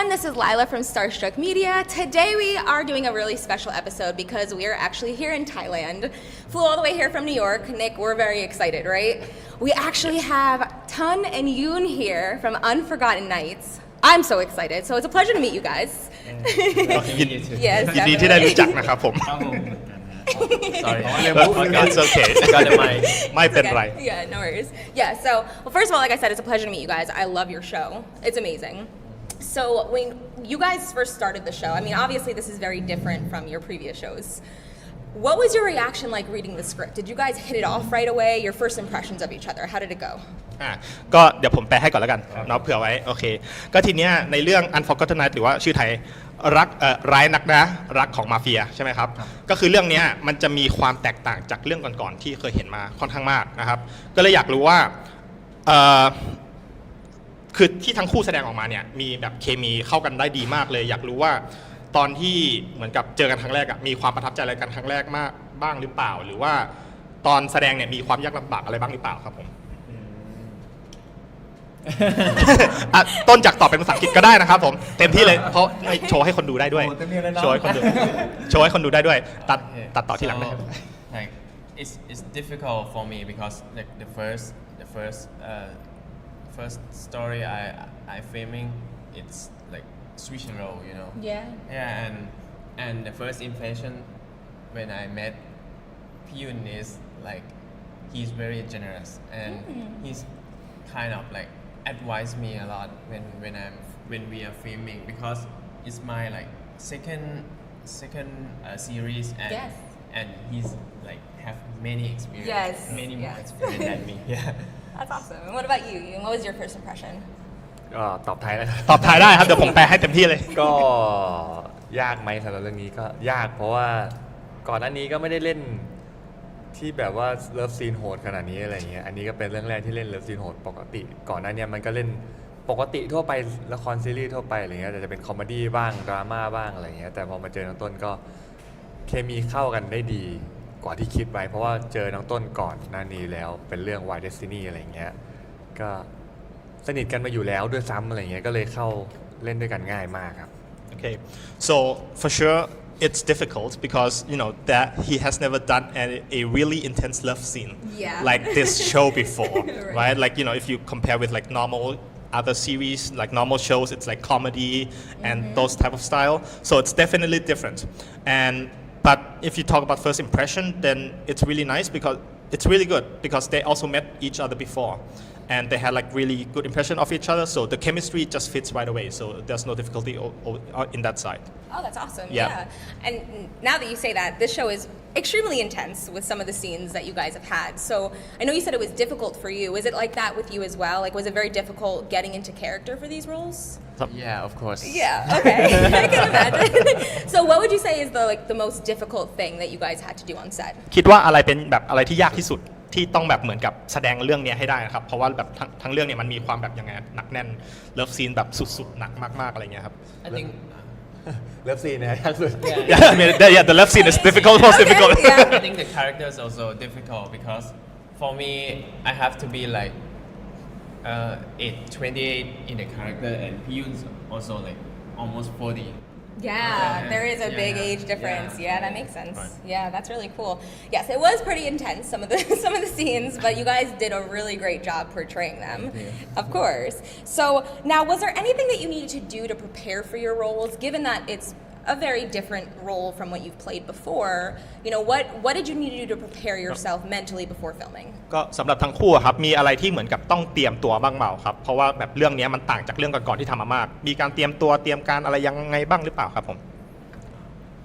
everyone, this is Lila from Starstruck Media. Today we are doing a really special episode because we are actually here in Thailand. Flew all the way here from New York. Nick, we're very excited, right? We actually have Ton and Yoon here from Unforgotten Nights. I'm so excited. So it's a pleasure to meet you guys. Yes, ยินดีที่ได้รู้จักนะครับผม Sorry. It's okay. Got the mic. ไม่เป็นไร Yeah, no worries. Yeah, so, well, first of all, like I said, it's a pleasure to meet you guys. I love your show. It's amazing. So, when you guys first started the show, I mean, obviously this is very different from your previous shows. What was your reaction like reading the script? Did you guys hit it off right away? Your first impressions of each other? How did it go? ก็เดี๋ยวผมแปลให้ก่อนแล้วกันเนาะเผื่อไว้โอเคก็ทีเนี้ยในเรื่อง Unforgotten Night หรือว่าชื่อไทยรักร้ายนักนะรักของมาเฟียใช่ไหมครับก็คือเรื่องนี้มันจะมีความแตกต่างจากเรื่องก่อนๆที่เคยเห็นมาค่อนข้างมากนะครับก็เลยอยากรู้ว่าคือที่ทั้งคู่แสดงออกมาเนี่ยมีแบบเคมีเข้ากันได้ดีมากเลยอยากรู้ว่าตอนที่เหมือนกับเจอกันครั้งแรกมีความประทับใจอะไรกันครั้งแรกมากบ้างหรือเปล่าหรือว่าตอนแสดงเนี่ยมีความยากลำบากอะไรบ้างหรือเปล่าครับผมต้นจากตอบเป็นภาษาอังกฤษก็ได้นะครับผมเต็มที่เลยเพราะโชว์ให้คนดูได้ด้วยโชว์ให้คนดูได้ด้วยตัดต่อที่หลังได้ Like it's difficult for me because like the first story I filming it's like switch and roll, you know. Yeah, and the first impression when I met Pyun is like he's very generous and he's kind of like advise me a lot when we are filming because it's my like second series and he's like have many experience many more experience than me. Yeah, that's awesome. And what about you? What was your first impression? ก็ตอบไทยแล้ว ตอบไทยได้ครับเดี๋ยวผมแปลให้เต็มที่เลย ก็ยากไหมสำหรับเรื่องนี้ก็ยากเพราะว่าก่อนหน้านี้ก็ไม่ได้เล่นที่แบบว่าเลิฟซีนโหดขนาดนี้อะไรเงี้ยอันนี้ก็เป็นเรื่องแรกที่เล่นเลิฟซีนโหดปกติก่อนหน้านี้มันก็เล่นปกติทั่วไปละครซีรีส์ทั่วไปอะไรเงี้ยแต่จะเป็นคอมเมดี้บ้างดราม่าบ้างอะไรเงี้ยแต่พอมาเจอน้องต้นก็เคมีเข้ากันได้ดีกว่าที่คิดไว้เพราะว่าเจอน้องต้นก่อนหน้านี้แล้วเป็นเรื่อง Why Destiny อะไรเงี้ยก็สนิทกันมาอยู่แล้วด้วยซ้ำอะไรเงี้ยก็เลยเข้าเล่นด้วยกันง่ายมากครับ Okay, so for sure it's difficult because you know that he has never done a really intense love scene like this show before, right? Like you know if you compare with like normal other series like normal shows it's like comedy and those type of style, so it's definitely different. But if you talk about first impression, then it's really nice because it's really good because they also met each other before. And they had like really good impression of each other, so the chemistry just fits right away. So there's no difficulty in that side. Oh, that's awesome. Yeah. And now that you say that, this show is extremely intense with some of the scenes that you guys have had. So I know you said it was difficult for you. Is it like that with you as well? Like, was it very difficult getting into character for these roles? Yeah, of course. Yeah. Okay. I can imagine. So what would you say is the most difficult thing that you guys had to do on set? คิดว่าอะไรเป็นแบบอะไรที่ยากที่สุดที่ต้องแบบเหมือนกับแสดงเรื่องนี้ให้ได้นะครับเพราะว่าแบบทั้งเรื่องเนี่ยมันมีความแบบยังไงหนักแน่นเลิฟซีนแบบสุดๆหนักมากๆอะไรเงี้ยครับ I think เลิฟซีนเนี่ยยากสุด Yeah, the love scene is difficult, most difficult. I think the character is also difficult because for me I have to be like 28 in the character and Pyun's also like almost 40. Yeah, there is a big age difference. Yeah, that makes sense. Yeah, that's really cool. Yes, it was pretty intense some of the scenes, but you guys did a really great job portraying them. Of course. So now, was there anything that you needed to do to prepare for your roles, given that it's a very different role from what you've played before? You know, what did you need to do to prepare yourself mentally before filming? ก็สำหรับทั้งคู่ครับมีอะไรที่เหมือนกับต้องเตรียมตัวบ้างเปล่าครับเพราะว่าแบบเรื่องนี้มันต่างจากเรื่องก่อนๆที่ทำมามากมีการเตรียมตัวเตรียมการอะไรยังไงบ้างหรือเปล่าครับผม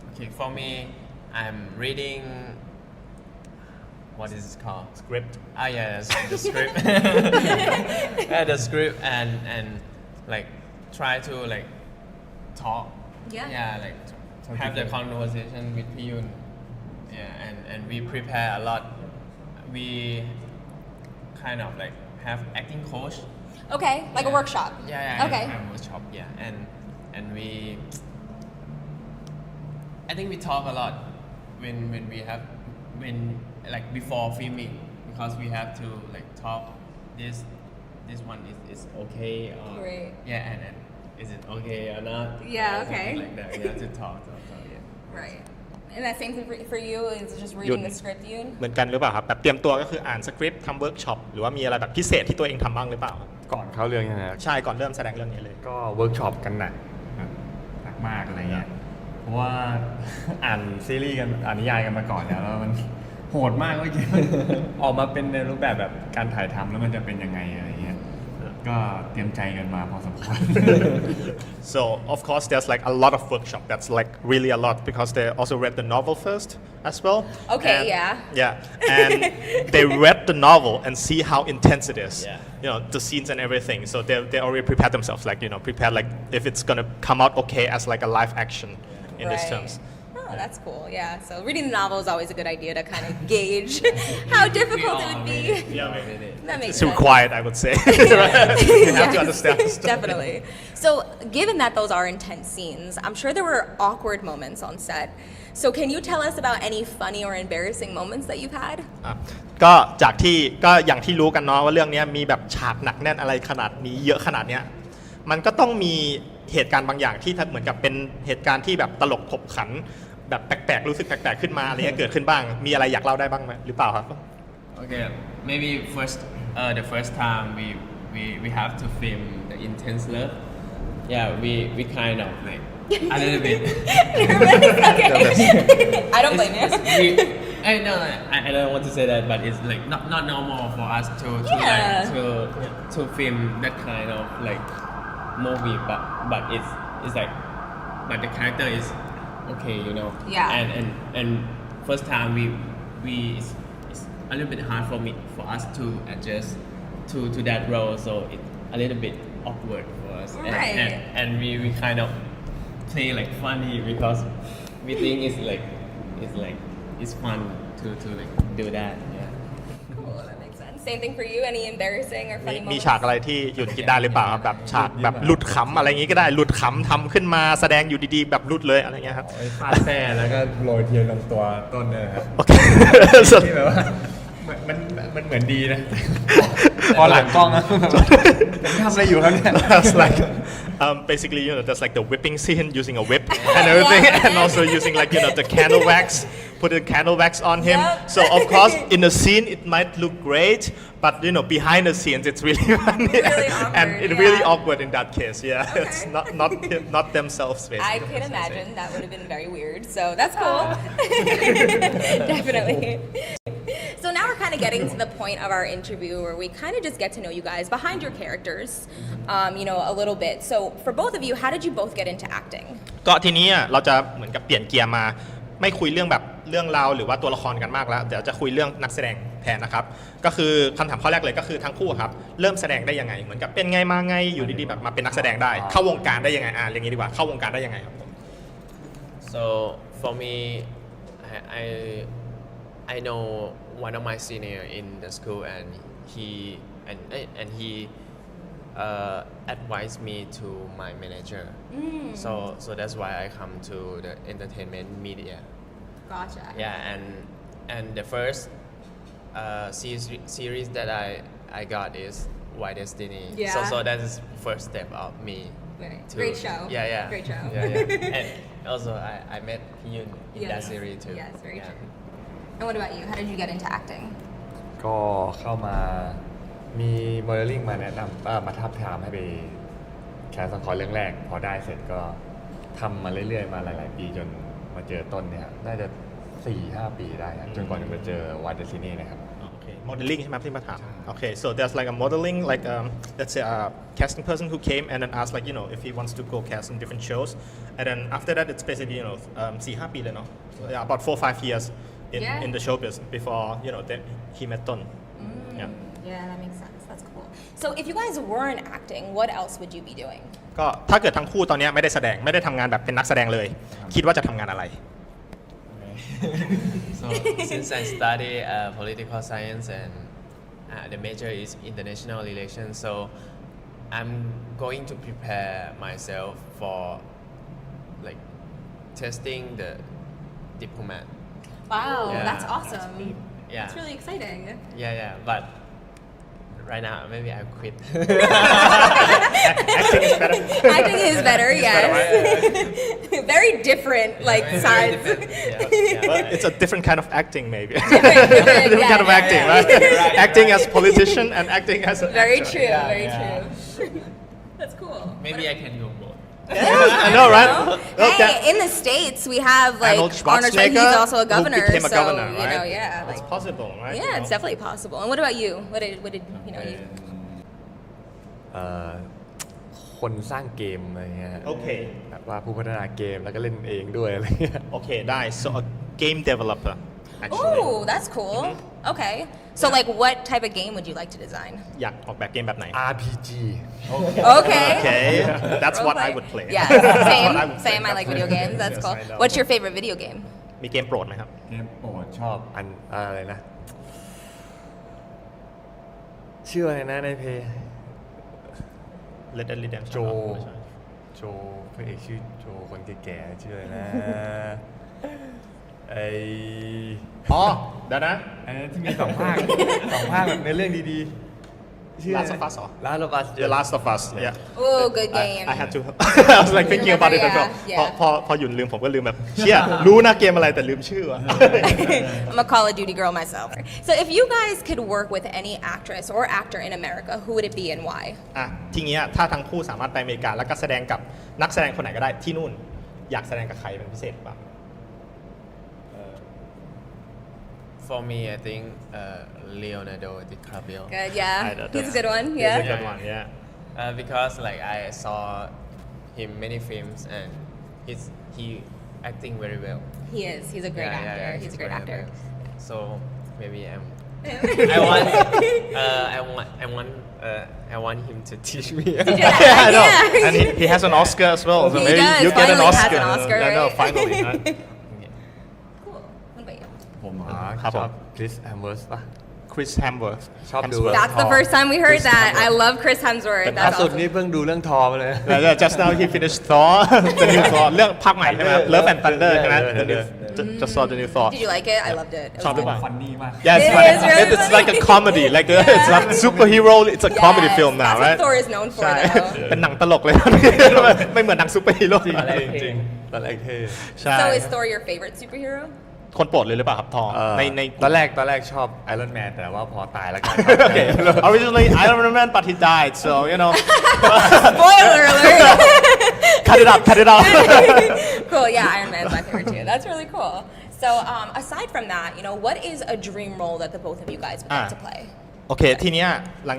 Okay, for me I'm reading what is it called? Script. Yeah, the script. Yeah, the script and like try to like talk. Yeah, like have the conversation with Pyun. Yeah, and we prepare a lot. We kind of like have acting coach. Okay, like a workshop. Yeah. Okay. A workshop. Yeah, and we. I think we talk a lot when like before filming because we have to like talk this one is okay or Great. yeah and is it okay or not? Yeah, okay. Like that. You have to talk. Yeah. Right. And that same thing for you is just reading the script, Yoon? เหมือนกันหรือเปล่าครับแบบเตรียมตัวก็คืออ่านสคริปต์ทำเวิร์กช็อปหรือว่ามีอะไรแบบพิเศษที่ตัวเองทำบ้างหรือเปล่า ก่อนเข้าเรื่องยังไงครับ ใช่ก่อนเริ่มแสดงเรื่องนี้เลย ก็เวิร์กช็อปกันหนักมากอะไรเงี้ยเพราะว่า อ่านซีรีส์กันอ่านนิยายกันมาก่อนแล้วมันโหดมากเมื่อกี้ ออกมาเป็นในรูปแบบการถ่ายทำแล้วมันจะเป็นยังไงอะไรเงี้ยก็เตรียมใจกันมาพอสมควร So of course there's like a lot of workshop that's like really a lot because they also read the novel first as well. Okay, and, yeah. And they read the novel and see how intense it is. Yeah. You know, the scenes and everything. So they already prepared themselves like, you know, prepared like if it's going to come out okay as like a live action in these terms. Oh, that's cool. Yeah. So reading the novel is always a good idea to kind of gauge how difficult it would be. Yeah, That makes it's sense. required, I would say. You have to understand the story. Definitely. So given that those are intense scenes, I'm sure there were awkward moments on set. So can you tell us about any funny or embarrassing moments that you've had? ก็จากที่ก็อย่างที่รู้กันเนาะว่าเรื่องนี้มีแบบฉากหนักแน่นอะไรขนาดนี้เยอะขนาดเนี้ยมันก็ต้องมีเหตุการณ์บางอย่างที่เหมือนกับเป็นเหตุการณ์ที่แบบตลกขบขันแบบแปลกๆรู้สึกแปลกๆขึ้นมาอะไรเงี้ยเกิดขึ้นบ้างมีอะไรอยากเล่าได้บ้างไหมหรือเปล่าครับ Okay, maybe the first time we have to film the intense love. Yeah, we kind of like a little bit Nervous? Okay. I don't blame you. I don't want to say that, but it's like not normal for us to film that kind of like movie, but it's like but the character is okay, you know. Yeah. And first time it's a little bit hard for us to adjust to that role, so it's a little bit awkward for us. Right. And we kind of play like funny because we think it's fun to like do that. Yeah. Cool, that makes sense. Same thing for you. Any embarrassing or funny มี moments? ฉากอะไรที่หยุดคิดได้หรือเปล่าครับแบบฉากแบบหลุดขำอะไรอย่างงี้ก็ได้หลุดขำทำขึ้นมาแสดงอยู่ดีๆแบบหลุดเลยอะไรเงี้ยครับ ฟาดแท้แล้วก็โรยเทียนลงตัวต้นเนี่ยครับ โอเค ที่แบบว่ามันเหมือนดีนะ พอหลังกล้องนะผมทำอะไรอยู่ครับเนี่ย That's like basically you know there's like the whipping scene using a whip and everything and also using like you know the candle wax put the candle wax on him Yep. so of course in the scene it might look great but you know behind the scenes it's really funny Really and awkward, it's really yeah. awkward in that case yeah it's not themselves basically. I can imagine that would have been very weird. So that's cool. Definitely. So now we're kind of getting to the point of our interview where we kind of just get to know you guys behind your characters, you know, a little bit. So for both of you, how did you both get into acting? ก็ทีนี้เราจะเหมือนกับเปลี่ยนเกียร์มาไม่คุยเรื่องแบบเรื่องราวหรือว่าตัวละครกันมากแล้วเดี๋ยวจะคุยเรื่องนักแสดงแทนนะครับก็คือคำถามข้อแรกเลยก็คือทั้งคู่ครับเริ่มแสดงได้ยังไงเหมือนกับเป็นไงมาไงอยู่ดีๆแบบมาเป็นนักแสดงได้เข้าวงการได้ยังไงอย่างนี้ดีกว่าเข้าวงการได้ยังไงครับ So for me, I know one of my senior in the school, and he advised me to my manager. So that's why I come to the entertainment media. Gotcha. Yeah, and the first series that I got is Y Destiny. Yeah. So that is first step of me. Great show. Yeah. Great show. Yeah. And also I met Yoon in that series too. Yes, very true. And what about you? How did you get into acting? ก็เข้ามามีโมเดลลิ่งมาแนะนำมาทับทามให้ไปแคสละครเรื่องแรกพอได้เสร็จก็ทำมาเรื่อยๆมาหลายๆปีจนมาเจอต้นเนี่ยน่าจะ 4-5 ปีได้จนก่อนจะมาเจอวาเดซินี่นะครับ Okay, modeling ใช่ไหมที่มาถาม Okay, so there's like a modeling like let's say a casting person who came and then asked like you know if he wants to go cast in different shows and then after that it's basically you know 4-5 ปีเลยเนาะ yeah about 4-5 years in the showbiz before you know that he met Ton. Yeah, that makes sense. That's cool. So if you guys weren't acting, what else would you be doing? ก็ถ้าเกิดทั้งคู่ตอนนี้ไม่ได้แสดงไม่ได้ทำงานแบบเป็นนักแสดงเลยคิดว่าจะทำงานอะไร So since I study political science and the major is international relations, so I'm going to prepare myself for like testing the diplomat. Wow, Yeah. that's awesome. Yeah. That's really exciting. Yeah, but right now maybe I quit. Acting is better. Acting is better, yes. Very different, like sides. But it's a different kind of acting, maybe. Different, Different kind of acting, right? Acting as politician and acting as an Very actor. true, very true. That's cool. Maybe I can do both. I know, right? Hey, in the States, we have like Arnold Schwarzenegger. Schwarzenegger, He's also a governor, who became a so governor, you know, right? yeah, It's like, possible, right? yeah, it's definitely possible. And what about you? What did you know? You คนสร้างเกมอะไรเงี้ย Okay. แบบว่าผู้พัฒนาเกมแล้วก็เล่นเองด้วยอะไรเงี้ย Okay, nice. So a game developer, actually. Oh, that's cool. Okay, so like, what type of game would you like to design? อยากออกแบบเกมแบบไหน RPG Okay. Okay, that's what I Roleplay. would play. Yeah, That's what same. I would play. Same. I like video games. That's Yes, cool. I know. What's your favorite video game? มีเกมโปรดไหมครับ เกมโปรด ชอบอันอะไรนะ ชื่ออะไรนะในเพย์ Red Dead Redemption โจ ไม่ใช่ โจพระเอกชื่อโจคนแก่ๆชื่ออะไรนะ ไอ อ๋อเดี๋ยวนะ อันนั้นที่มีสองภาคแบบในเรื่องดีๆชื่อ Last of Us เหรอ Last of Us The Last of Us yeah Oh, good game. I had to I was like thinking about it as well Yeah. พอหยุดลืมผมก็ลืมแบบเชี่ยรู้นะเกมอะไรแต่ลืมชื่อว่ะ I'm a Call of Duty girl myself. So if you guys could work with any actress or actor in America, who would it be and why? อ่ะทีเนี้ยถ้าทั้งคู่สามารถไปอเมริกาแล้วก็แสดงกับนักแสดงคนไหนก็ได้ที่นู่นอยากแสดงกับใครเป็นพิเศษป่ะ For me, I think Leonardo DiCaprio. Good, yeah. He's a good one. He's a Yeah. good one yeah Because like I saw him many films and he acting very well. He is. He's a great actor. He's a great very actor. well. So maybe I want him to teach me. I know and he has an Oscar as well so He maybe does. you get an Finally has Oscar an Oscar, I know right? finally right? Cool. What about you? ผมเหรอ ครับ ช ผ อ ม บคริสแฮมเวิร์สป่ะ Chris Hemsworth ชอบดู That's the first time we heard that. I love Chris Hemsworth. ล่า That's สุด awesome. นี่เพิ่งดูเรื่องทอมาเลย Just now he finished Thor the new Thor เรื่องภาคใหม่ใช่ไหม Love and Thunder ใช่ไหม The new just saw the new Thor Did you like it? I loved it. It was ชอบหรือเป good. ล่า ฟันนี่มาก Yes, It right. is really It's like a funny. comedy. Like it's not superhero. It's a comedy Yes, film now, that's right? what Thor is known for, ใช่ though. เป็นหนังตลกเลย ไม่เหมือนหนังซูเปอร์ฮีโร่ จริงตอนแรกเท่ ใช่ So is Thor your favorite superhero? คนโปรดเลยหรือเปล่าครับทองใน ตอนแรกชอบไอรอนแมนแต่ว่าพอตายแล้วกัน Okay. Originally Iron Man, but he died. So you know, Spoiler alert. cut it up. Cool. Yeah, Iron Man's my favorite too. That's really cool. So aside from that, you know, what is a dream role that the both of you guys would like to play? โอเคทีเนี้ยหลัง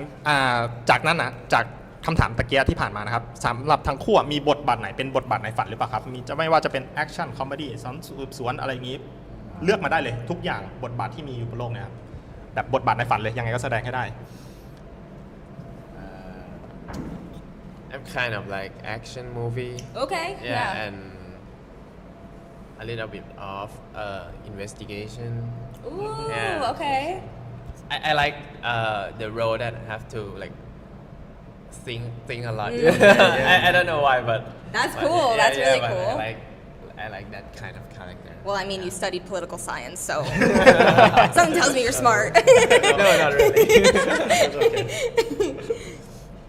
จากนั้นนะจากคำถามตะเกียที่ผ่านมานะครับสำหรับทั้งคู่มีบทบาทไหนเป็นบทบาทในฝันหรือเปล่าครับมีจะไม่ว่าจะเป็นแอคชั่นคอมเมดี้สืบสวนอะไรอย่างนี้เลือกมาได้เลยทุกอย่างบทบาทที่มีอยู่บนโลกเนี่ยครับแบบบทบาทในฝันเลยยังไงก็แสดงให้ได้ I'm kind of like action movie. Okay. Yeah. And a little bit of investigation. Ooh. Yeah. Okay. I like the role that have to like think a lot. I don't know why, but That's cool. That's really but cool. I like that kind of character. Well, I mean, you studied political science, so something tells me you're smart. No, not really.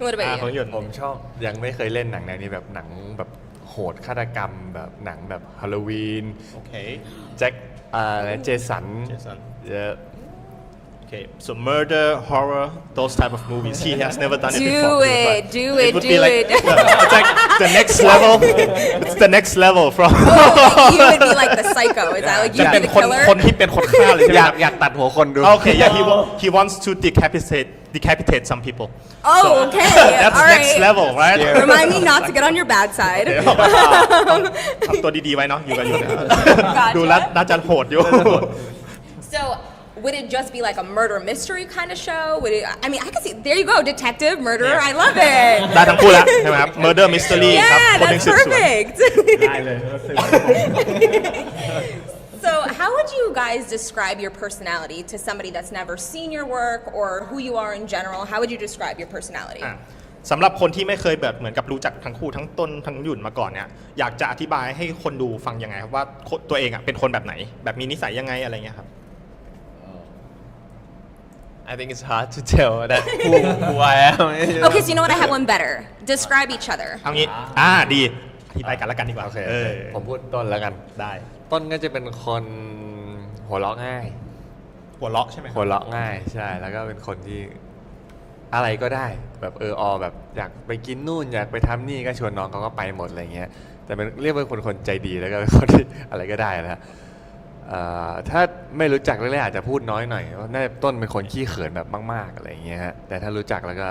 What about ของห you? ยวน ผมชอบยังไม่เคยเล่นหนังแนวนี้แบบหนังแบบโหดฆาตกรรมแบบหนังแบบฮาโลวีน โอเค แจ็คเจสัน Jason เยอะ Okay, so murder, horror, those type of movies. He has never done it Do before. it, do it, would do be like, it. It's like the next level. It's the next level from. You would be like the psycho. Is that like จะ you'd เป็ be น the คน killer? ที่เป็นคนฆ่าเลยใช่ไหม อยากตัดหัวคนดู Okay, yeah, he wants to decapitate some people. Oh, okay. That's All next right. level, right? Remind me not to get on your bad side. ทำตัวดีๆไว้เนาะอยู่กับอยู่เนี่ย Gotcha. ดูแล้วน่าจะโหดอยู่ So, would it just be like a murder mystery kind of show? Would it? I mean, I could see. There you go, detective, murderer. I love it. ได้ทั้งคู่แล้วใช่ไหมครับ murder mystery ครับ Yeah, คนหนึ่ง that's สืบสวน perfect. ได้เลยแล้วสืบ So, how would you guys describe your personality to somebody that's never seen your work or who you are in general? How would you describe your personality? สำหรับคนที่ไม่เคยแบบเหมือนกับรู้จักทั้งคู่ทั้งต้นทั้งหยุ่นมาก่อนเนี่ยอยากจะอธิบายให้คนดูฟังยังไงครับว่าตัวเองเป็นคนแบบไหนแบบมีนิสัยยังไงอะไรเงี้ยครับ I think it's hard to tell that who I am. Okay, so you know what? I have one better. Describe each other. เอางี้ดีอธิบายกันละกันดีกว่า โอเคผมพูดต้นแล้วกัน ได้ ต้นก็จะเป็นคนหัวเราะง่าย หัวเราะใช่ไหมครับ หัวเราะง่ายใช่แล้วก็เป็นคนที่อะไรก็ได้แบบแบบอยากไปกินนู่นอยากไปทำนี่ก็ชวนน้องเขาก็ไปหมดอะไรเงี้ยแต่เป็นเรียกว่าคนใจดีแล้วก็เป็นคนที่อะไรก็ได้นะถ้าไม่รู้จักแรกๆอาจจะพูดน้อยหน่อยเพราะน่าจะต้นเป็นคนขี้เขินแบบมากๆอะไรเงี้ยฮะแต่ถ้ารู้จักแล้วก็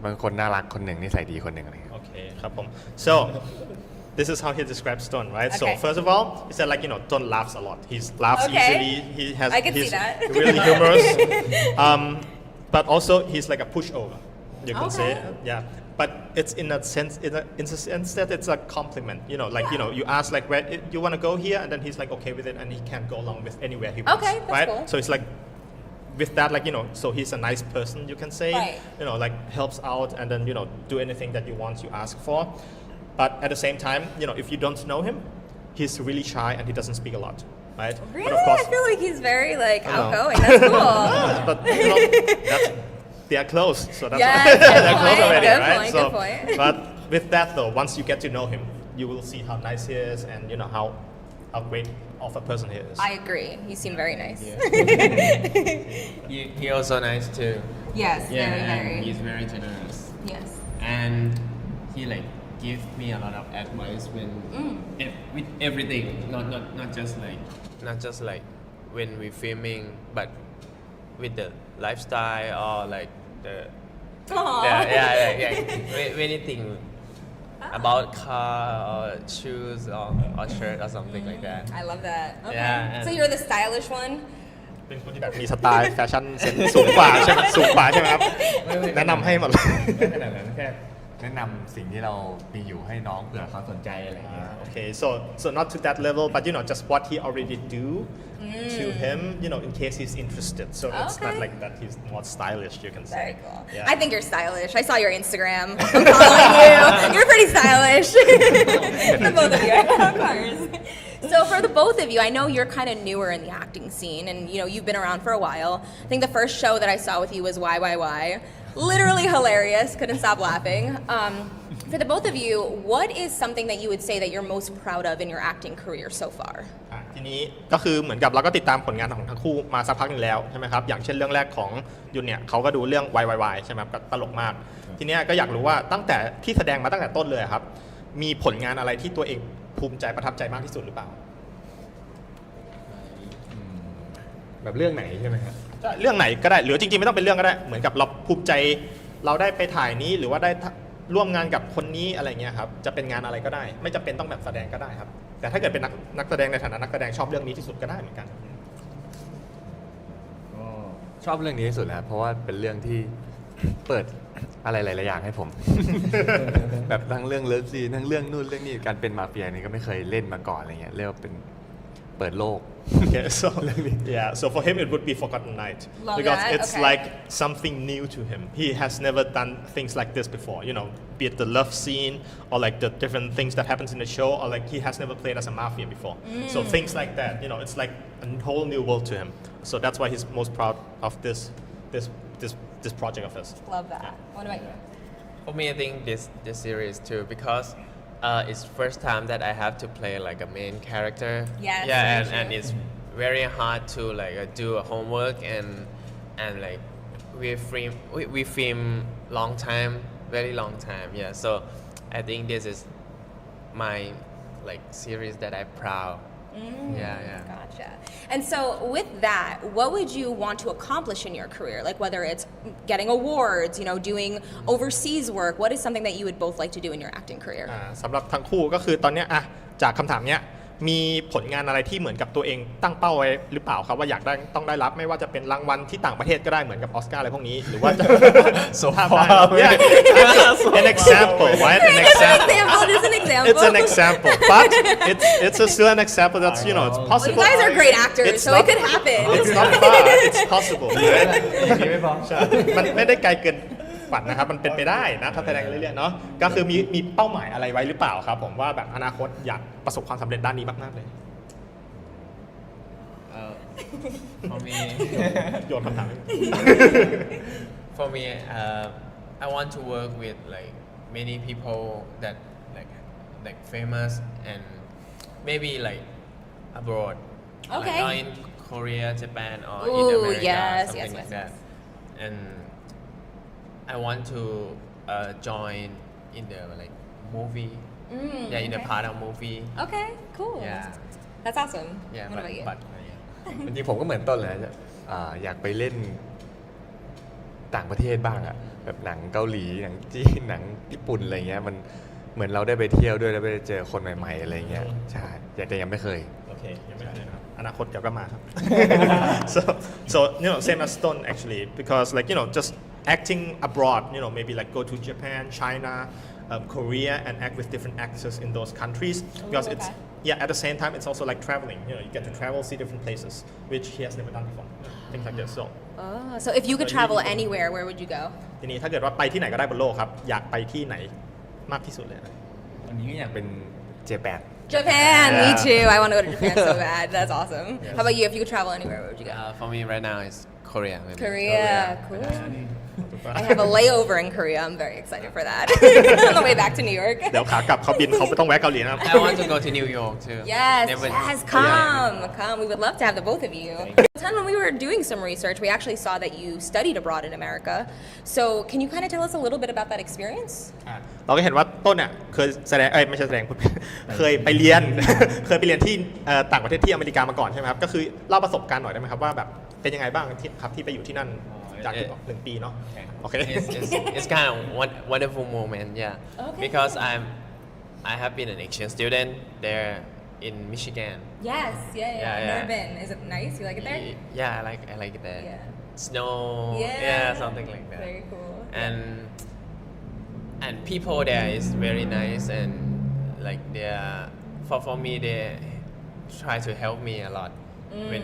บางคนน่ารักคนหนึ่งนิสัยดีคนหนึ่งอะไรเงี้ย โอเคครับผม so this is how he describes Ton, right? Okay. So first of all, he said Ton laughs a lot. He laughs easily. I can see that. Really humorous. But also he's like a pushover. You can say, yeah. But it's in a sense that it's a compliment. You ask like where you want to go here, and then he's like okay with it, and he can go along with anywhere he wants. Okay, that's right? cool. So it's like with that, so he's a nice person. You can say, right. Helps out, and then do anything that you want, you ask for. But at the same time, if you don't know him, he's really shy and he doesn't speak a lot, right? Really? But of course, I feel like he's very outgoing. That's cool. But they are close, so that's they're close already, good right? Point, So, good point. but with that though, once you get to know him, you will see how nice he is and how great of a person he is. I agree. You seem very nice. He also nice too. Yes, Yeah, very, and very. he's very generous. Yes. And he give me a lot of advice when with everything, not just like when we filming, but with the lifestyle or like the anything about car or shoes or shirt or something like that. I love that. Okay. Yeah, so you're the stylish one? เป็นคนที่แบบมีสไตล์แฟชั่นเซนส์สูงกว่าใช่ไหมครับแนะนำให้หมดเลย ไม่ขนาดนั้นแค่แนะนำสิ่งที่เรามีอยู่ให้น้องเผื่อเขาสนใจอะไรอย่างเงี้ย Okay, so not to that level, but just what he already do to him, in case he's interested. So it's not like that he's more stylish, you can say. Very cool. Yeah. I think you're stylish. I saw your Instagram. I'm following you. You're pretty stylish. The both of you, of course. So for the both of you, I know you're kind of newer in the acting scene, and you've been around for a while. I think the first show that I saw with you was YYY. Literally hilarious. Couldn't stop laughing. For the both of you, what is something that you would say that you're most proud of in your acting career so far? ทีนี้ก็คือเหมือนกับเราก็ติดตามผลงานของทั้งคู่มาสักพักหนึ่งแล้วใช่ไหมครับอย่างเช่นเรื่องแรกของยุนเนี่ยเขาก็ดูเรื่อง YYY ใช่ไหมครับก็ตลกมากทีนี้ก็อยากรู้ว่าตั้งแต่ที่แสดงมาตั้งแต่ต้นเลยครับมีผลงานอะไรที่ตัวเองภูมิใจประทับใจมากที่สุดหรือเปล่าแบบเรื่องไหนใช่ไหมครับเรื่องไหนก็ได้หรือจริงๆไม่ต้องเป็นเรื่องก็ได้เหมือนกับเราภูมิใจเราได้ไปถ่ายนี้หรือว่าได้ร่วมงานกับคนนี้อะไรเงี้ยครับจะเป็นงานอะไรก็ได้ไม่จำเป็นต้องแบบแสดงก็ได้ครับแต่ถ้าเกิดเป็นนักแสดงในฐานะนักแสดงชอบเรื่องนี้ที่สุดก็ได้เหมือนกันชอบเรื่องนี้ที่สุดแล้วเพราะว่าเป็นเรื่องที่เปิดอะไรหลายๆอย่างให้ผม แบบทั้งเรื่องเลิฟซีนทั้งเรื่องนู่นเรื่องนี้การเป็นมาเฟียนี่ก็ไม่เคยเล่นมาก่อนอะไรเงี้ยเรียกว่าเป็นเปิดโลก Okay, so for him it would be Forgotten Night. Love because that. It's like something new to him. He has never done things like this before, be it the love scene or like the different things that happens in the show or like he has never played as a mafia before. So things like that, it's like a whole new world to him. So that's why he's most proud of this project of his. Love that. What about you? For me, I think this series too because it's first time that I have to play like a main character. Yes, yeah, and it's very hard to like do a homework and like we film long time, very long time. Yeah, so I think this is my like series that I'm proud. Yeah. Gotcha. And so with that, what would you want to accomplish in your career? Like whether it's getting awards, doing overseas work, what is something that you would both like to do in your acting career? สำหรับทั้งคู่ก็คือตอนเนี้ยจากคำถามเนี้ยมีผลงานอะไรที่เหมือนกับตัวเองตั้งเป้าไว้หรือเปล่าครับว่าอยากได้ต้องได้รับไม่ว่าจะเป็นรางวัลที่ต่างประเทศก็ได้เหมือนกับออสการ์อะไรพวกนี้หรือว่าจะ So far an example right an example Just an example. It's an example but it's still an example that's it's possible. Well, you guys are great actors, so it could happen. It's not far it's possible ไม่พอ มันไม่ได้ไกลเกินฝันนะครับมันเป็นไปได้นะถ้าแสดงเรื่อยๆเนาะก็คือมีเป้าหมายอะไรไว้หรือเปล่าครับผมว่าแบบอนาคตอยากประสบความสำเร็จด้านนี้มากๆเลย For me โยนคำถาม for me I want to work with like many people that like famous and maybe like abroad Okay. like in Korea Japan or in Ooh, America yes, something yes, like yes, that and I want to join in the like movie in the okay. part of movie Okay, cool. yeah That's awesome. yeah What about you? but จริงๆผมก็เหมือนต้นเลยนะอยากไปเล่นต่างประเทศบ้างอะแบบหนังเกาหลีหนังจีนหนังญี่ปุ่นอะไรเงี้ยมันเหมือนเราได้ไปเที่ยวด้วยแล้วได้ไปเจอคนใหม่ๆอะไรเงี้ยใช่แต่ยังไม่เคย โอเคยังไม่เคยนะครับอนาคตเดี๋ยวก็มาครับ so same as Stone actually because like just acting abroad maybe like go to Japan China Korea and act with different actors in those countries because it's at the same time it's also like traveling you get to travel see different places which he has never done before things like this So if you could travel anywhere, where would you go? ทีนี้ถ้าเกิดว่าไปที่ไหนก็ได้บนโลกครับอยากไปที่ไหนมากที่สุดเลย อันนี้ก็อยากเป็นเจแปน Japan, me Yeah. too. I want to go to Japan so bad. That's awesome. How about you? If you could travel anywhere, where would you go? for me right now is Korea maybe. Korea, cool. I have a layover in Korea. I'm very excited for that. On the way back to New York. เดี๋ยวขากลับเขาบินเขาไม่ต้องแวะเกาหลีนะครับ I want to go to New York too. Yes, Never- yes, come. We would love to have the both of you. When we were doing some research, we actually saw that you studied abroad in America. So can you kind of tell us a little bit about that experience? เราก็เห็นว่าต้นเนี่ยเคยแสดงไม่ใช่แสดง เคยไปเรียน เคยไปเรียนที่ต่างประเทศที่อเมริกามาก่อนใช่ไหมครับก็คือเล่าประสบการณ์หน่อยได้ไหมครับว่าแบบเป็นยังไงบ้างที่ครับที่ไปอยู่ที่นั่นจาก1 ปีเนาะโอเค It's kind of wonderful moment, yeah. Okay. Because I have been an exchange student there in Michigan. Yes, Yeah, I've yeah. never been. Is it nice? You like it there? Yeah, I like it there. Yeah. Snow, something like that. Very cool. And people there is very nice and like for me they try to help me a lot when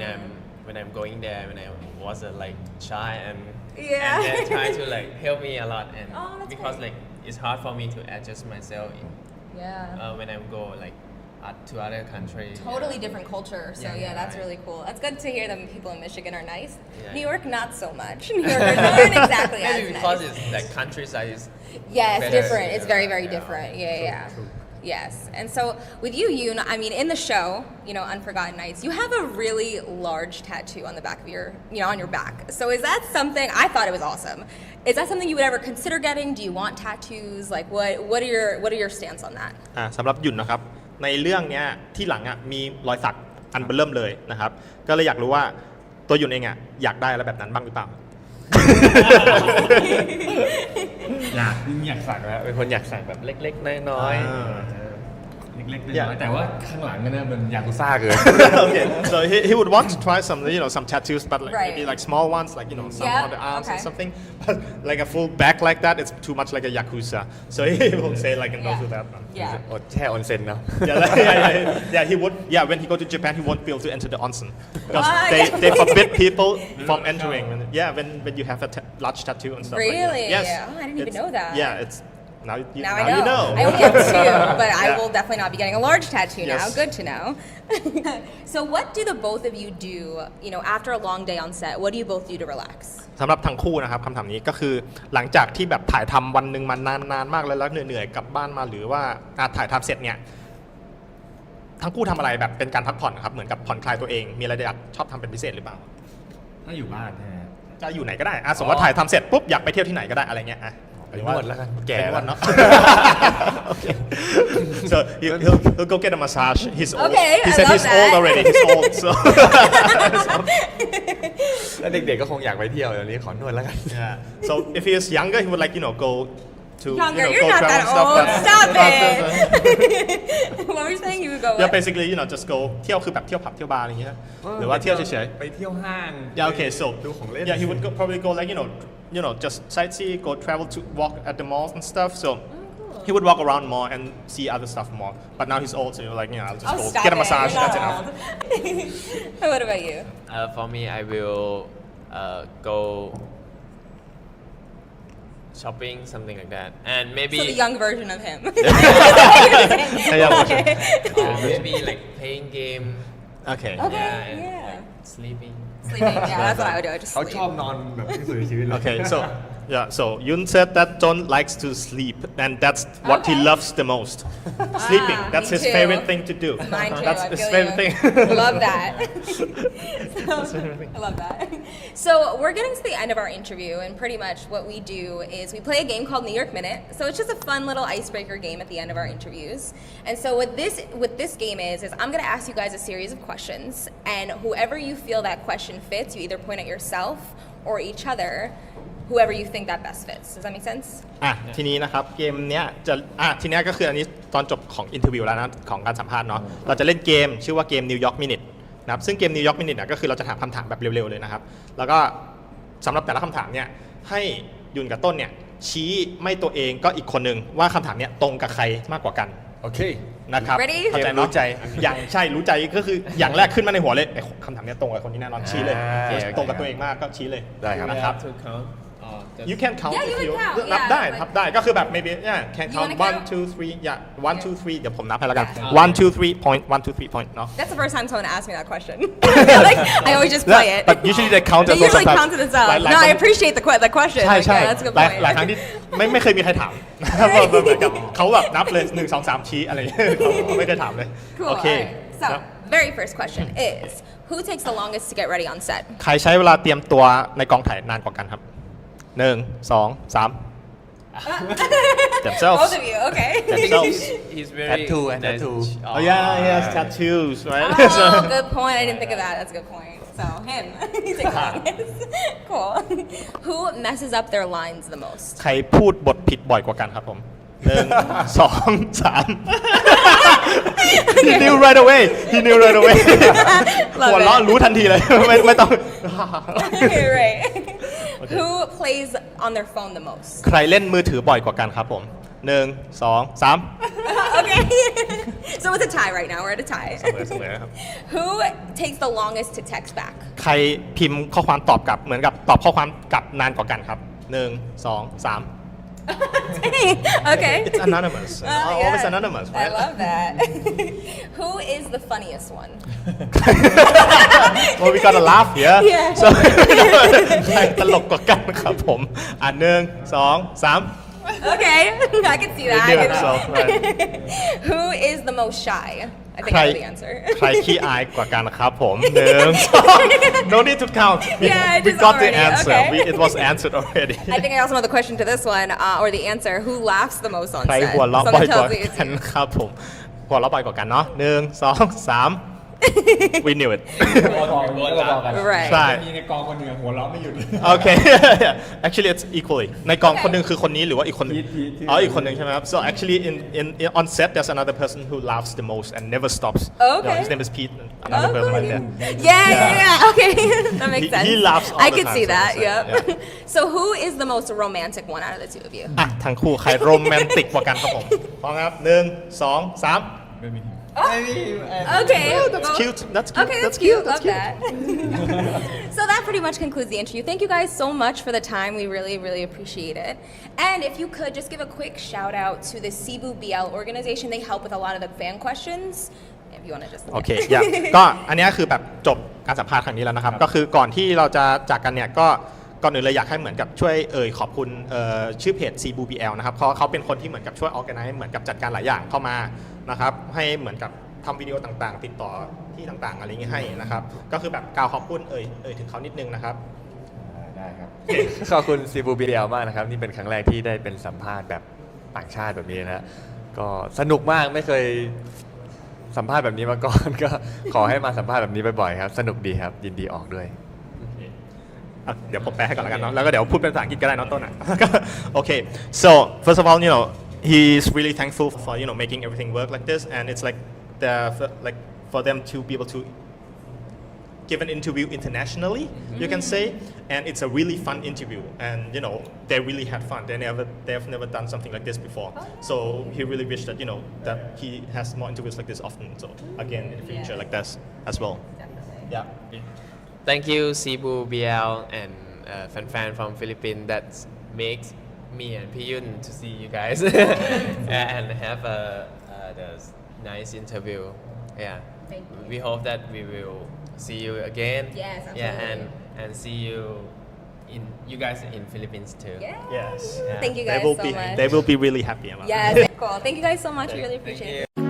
I'm going there when I was like shy and Yeah. and they try to like help me a lot and Oh, that's because great. like it's hard for me to adjust myself Yeah. when I go like to other countries. Totally different culture. So Yeah, that's right. really cool. That's good to hear that people in Michigan are nice. Yeah. New York, not so much. New Yorkers aren't exactly as Maybe because nice. it's like countryside is Yes, better, different. It's very, very yeah. different. Yeah. Yes. And so with you, Yoon, I mean, in the show, Unforgotten Nights, you have a really large tattoo on the back of your, on your back. So is that something, I thought it was awesome. Is that something you would ever consider getting? Do you want tattoos? Like what are your stance on that? สำหรับหยุ่นนะครับในเรื่องเนี้ยที่หลังมีรอยสักอันเบิ่มเลยนะครับก็เลยอยากรู้ว่าตัวหยุ่นเองอยากได้อะไรแบบนั้นบ้างหรือเปล่า อยากสักนะเป็นคนอยากสักแบบเล็กๆน้อยๆเล็กๆน้อยๆแต่ว่าข้างหลังก็เนี่ยมันยากุซ่าเกิน okay so he would want to try some tattoos but like Right. maybe like small ones like some Yeah, on the arms okay. or something but like a full back like that it's too much like a yakuza so he will say like no to that one. Yeah. อดแช่ออนเซ็นเนาะ yeah he would when he go to Japan he won't be able to enter the onsen because they forbid people from entering when you have a large tattoo and stuff like that. Really? Yes. Oh, I didn't even know that. Yeah it's now you know. I only have 2, but I Yeah. will definitely not be getting a large tattoo now. Yes. Good to know. So what do the both of you do, after a long day on set? What do you both do to relax? สำหรับทั้งคู่นะครับคำถามนี้ก็คือหลังจากที่แบบถ่ายทำวันหนึ่งมานานมากแล้วเหนื่อยๆกลับบ้านมาหรือว่าถ่ายทำเสร็จเนี่ยทั้งคู่ทำอะไรแบบเป็นการพักผ่อนครับเหมือนกับผ่อนคลายตัวเองมีอะไรอยากชอบทำเป็นพิเศษหรือเปล่า ถ้าอยู่บ้านใช่ไหม จะอยู่ไหนก็ได้สมมติว่าถ่ายทำเสร็จปุ๊บอยากไปเที่ยวที่ไหนก็ได้อะไรเงี้ยไปนวดแล้วกันแก่ ไปน แล้ว ว ดเนาะ Okay. So he'll go get a massage. He's old. Okay, He I said love he's that. old already. He's old. So แล้วเด็กๆก็คงอยากไปเที่ยวเดี๋ยวนี้ขอนวดแล้วกัน yeah. So if he is younger, he would like go to Younger, go you're not travel that and stuff. old. That's- Stop that's- it. What were you saying? You would go Yeah, what? basically just go เที่ยวคือแบบเที่ยวผับเที่ยวบาร์อะไรอย่างเงี้ยหรือว่าเที่ยวเฉย ไปเที่ยวห้าง ๆ Yeah, okay. So ดูของเล่น yeah, he would probably go like just sightsee, go travel to walk at the malls and stuff. So he would walk around more and see other stuff more. But now he's old, so you're like, I'll just Oh, go stop get a it. massage. You're not That's enough. old. What about you? For me, I will go shopping, something like that, and maybe So the young version of him. Yeah, maybe like playing game Okay. Yeah. Sleeping. Sleeping. Yeah, that's what I would do. I would just เขา sleep. ชอบนอนแบบที่สุดในชีวิตเลย Okay, so Yoon said that John likes to sleep, and that's what he Okay. loves the most. Sleeping. That's me his too. favorite thing to do. Mine too. That's I his feel favorite you. thing. Love that. I love that. So we're getting to the end of our interview, and pretty much what we do is we play a game called New York Minute. So it's just a fun little icebreaker game at the end of our interviews. And so what this game is I'm going to ask you guys a series of questions, and whoever you feel that question fits, you either point at yourself or each other, whoever you think that best fits. Does that make sense? ทีนี้นะครับเกมเนี้ยจะทีนี้ก็คืออันนี้ตอนจบของอินเทอร์วิวแล้วนะของการสัมภาษณ์เนาะเราจะเล่นเกมชื่อว่าเกม New York Minute นะครับซึ่งเกม New York Minute ก็คือเราจะถามคำถามแบบเร็วๆเลยนะครับแล้วก็สำหรับแต่ละคำถามเนี่ยให้ยุนกับต้นเนี่ยชี้ไม่ตัวเองก็อีกคนนึงว่าคำถามเนี่ยตรงกับใครมากกว่ากัน โอเค นะครับ Ready? เข้าใจเนอะ รู้ใจ อย่างใช่รู้ใจก็คืออย่างแรกขึ้นมาในหัวเลยคำถามเนี่ยตรงกับคนที่แน่นอนชี้เลย โอเค ตรงกับตัวเองมากก็ชี้เลย ได้ครับ นะครับ To count. Just You can count Yeah, you if can you count, นับ yeah, ได้ like- นับได้ก็คือแบบ maybe yeah can You count wanna one count? two three yeah 1 2 3เดี๋ยวผมนับให้แล้วกัน Okay. 1 2 3 point 1 2 3 point เนาะ That's the first time someone asked me that question. Like, I always just play it. But usually they count They as well usually sometimes. count it themselves. หลาย No, คน I appreciate the question. ใช่ Like, ใช่ yeah, that's a good หลาย point. หลายครั้งที่ไม่เคยมีใครถามว่าเหมือนกับเขาแบบนับเลย1 2 3ชี้อะไรอย่างเงี้ยเขาไม่เคยถามเลย Cool. โอเค Alright. So, very first question is, who takes the longest to get ready on set? ใครใช้เวลาเตรียมตัวในกองถ่ายนานกว่ากันครับ1 2 3 themselves Both of you, okay. themselves he's very Tattoo and tattoo. oh yeah he has tattoos right Oh, good point. I didn't think of that. That's a good point. So, him. He takes the longest. Cool. Who messes up their lines the most? ใครพูดบทผิดบ่อยกว่ากันครับผม1 2 3 he knew right away he knew right away หัวเราะรู้ทันทีเลย ไม่ต้อง Right. Who plays on their phone the most? ใครเล่นมือถือบ่อยกว่ากันครับผม1 2 3 Okay. So it's a tie right now. We're at a tie. เสมอครับ Who takes the longest to text back? ใครพิมพ์ข้อความตอบกลับเหมือนกับตอบข้อความกลับนานกว่ากันครับ1 2 3 Okay. It's anonymous yeah. always anonymous I right love that. Who is the funniest one? well we gotta laugh here Yeah. so ใครตลกกว่ากันครับผม1 2 3 Okay. I can see that. He knew himself, right. Who is the most shy? I think ใคร I know the answer. ใครขี้อายกว่ากันครับผม1 no need to count Yeah, we just got the already, answer okay. it was answered already I think I also know the question to this one, or the answer. Who laughs the most on ใคร set? หัวเราะ So บ่อย that กว่า tells me it's กัน you. ครับผมหัวเราะบ่อยกว่ากันเนาะ1 2 3 we knew it Right. ใช่ มีในกองคนหนึ่งหัวเราะไม่หยุด Okay actually it's equally ในกองคนหนึ่งคือคนนี้หรือว่าอีกคนหนึ่ง ที่ อ๋ออีกคนหนึ่งใช่ไหมครับ so actually in on set there's another person who laughs the most and never stops Okay. his name is Pete another Oh, person cool. right there Yeah. Okay. That makes He- sense. he laughs all I the could time, see so that. it's like, Yep. So who is the most romantic one out of the two of you? อ่ะทั้งคู่ใครโรแมนติกกว่ากันครับผมพร้อมครับ1 2 3 ไม่มี Okay. Oh, that's well- cute. That's cute. Okay, That's that's cute. cute. That's Love that. So that pretty much concludes the interview. Thank you guys so much for the time. We really, really appreciate it. And if you could just give a quick shout out to the Cebu BL organization. They help with a lot of the fan questions. If you want to just. โอเค ก็อันนี้คือแบบจบการสัมภาษณ์ครั้งนี้แล้วนะครับ ก็คือก่อนที่เราจะจากกันเนี่ยก็ก่อนอื่นเลยอยากให้เหมือนกับช่วยขอบคุณชื่อเพจ Cebu BL นะครับเพราะเขาเป็นคนที่เหมือนกับช่วย organize เหมือนกับจัดการหลายอย่างเข้ามานะครับให้เหมือนกับทำวิดีโอต่างๆ ติดต่อที่ต่างๆอะไรอย่างนี้ให้นะครับก็คือแบบกล่าวขอบคุณถึงเขานิดนึงนะครับ ได้ครับ ขอบคุณซีบูบีเอลมากนะครับนี่เป็นครั้งแรกที่ได้เป็นสัมภาษณ์แบบต่างชาติแบบนี้นะก็สนุกมากไม่เคยสัมภาษณ์แบบนี้มาก่อน ก็ขอให้มาสัมภาษณ์แบบนี้บ่อยๆครับสนุกดีครับยินดีออกด้วย เดี๋ยวผมแปลให้ก่อนแล้วกันเนาะแล้วก็เดี๋ยวพูดเป็นภาษาอังกฤษก็ได้เนาะต้นอ่ะ Okay so first of all he's really thankful for making everything work like this and it's like for them to be able to give an interview internationally you can say and it's a really fun interview and they really had fun they've never done something like this before so he really wished that that he has more interviews like this often so again in the future like this as well yeah Thank you, Cebu BL and fan from Philippines that makes me and Piyun to see you guys and have the nice interview. Yeah. Thank you. we hope that we will see you again. Yes, Yeah, absolutely. and see you in you guys in Philippines too. Yeah. Yes. Yeah. Thank you They guys will so be much. they will be really happy about it. Yes, cool. Thank you guys so much. We really Thank appreciate you. it.